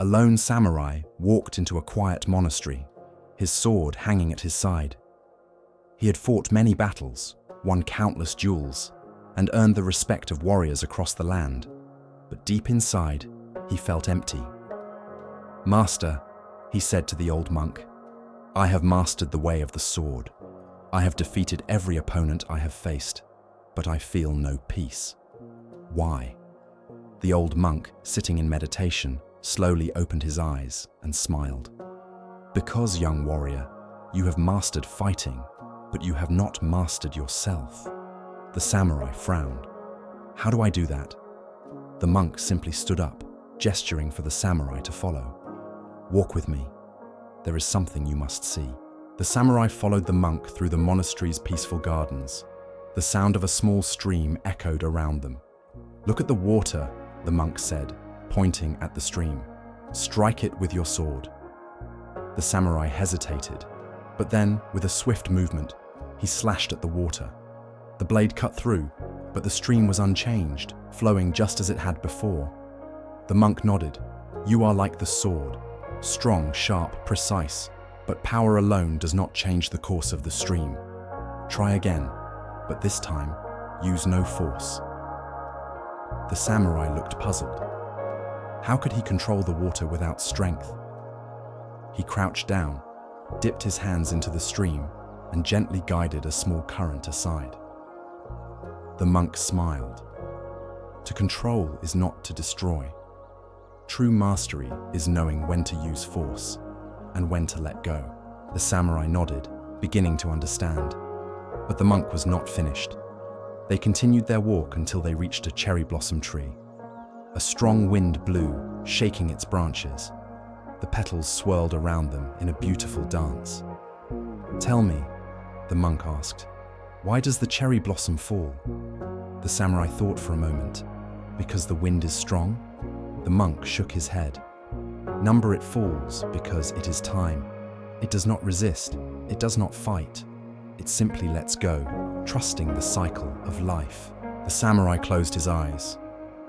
A lone samurai walked into a quiet monastery, his sword hanging at his side. He had fought many battles, won countless duels, and earned the respect of warriors across the land. But deep inside, he felt empty. "Master," he said to the old monk, "I have mastered the way of the sword. I have defeated every opponent I have faced, but I feel no peace." Why? The old monk, sitting in meditation, slowly opened his eyes and smiled. "Because, young warrior, you have mastered fighting, but you have not mastered yourself." The samurai frowned. "How do I do that?" The monk simply stood up, gesturing for the samurai to follow. "Walk with me. There is something you must see." The samurai followed the monk through the monastery's peaceful gardens. The sound of a small stream echoed around them. "Look at the water," the monk said, pointing at the stream. "Strike it with your sword." The samurai hesitated, but then, with a swift movement, he slashed at the water. The blade cut through, but the stream was unchanged, flowing just as it had before. The monk nodded. "You are like the sword, strong, sharp, precise, but power alone does not change the course of the stream. Try again, but this time, use no force." The samurai looked puzzled. How could he control the water without strength? He crouched down, dipped his hands into the stream, and gently guided a small current aside. The monk smiled. To control is not to destroy. True mastery is knowing when to use force and when to let go. The samurai nodded, beginning to understand. But the monk was not finished. They continued their walk until they reached a cherry blossom tree. A strong wind blew, shaking its branches. The petals swirled around them in a beautiful dance. "Tell me," the monk asked, "why does the cherry blossom fall?" The samurai thought for a moment. "Because the wind is strong?" The monk shook his head. "Number it falls because it is time. It does not resist, it does not fight. It simply lets go, trusting the cycle of life." The samurai closed his eyes.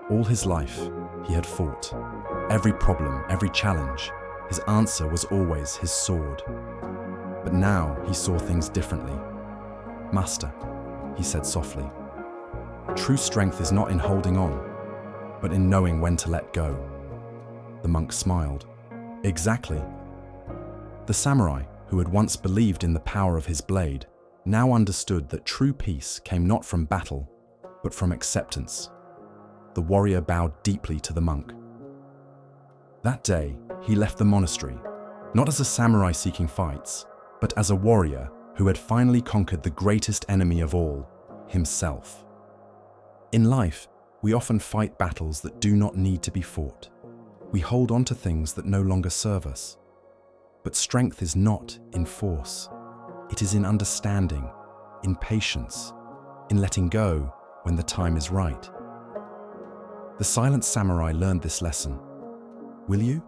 All his life, he had fought. Every problem, every challenge, his answer was always his sword. But now he saw things differently. "Master," he said softly, "true strength is not in holding on, but in knowing when to let go." The monk smiled. "Exactly." The samurai, who had once believed in the power of his blade, now understood that true peace came not from battle, but from acceptance. The warrior bowed deeply to the monk. That day, he left the monastery, not as a samurai seeking fights, but as a warrior who had finally conquered the greatest enemy of all, himself. In life, we often fight battles that do not need to be fought. We hold on to things that no longer serve us. But strength is not in force. It is in understanding, in patience, in letting go when the time is right. The silent samurai learned this lesson. Will you?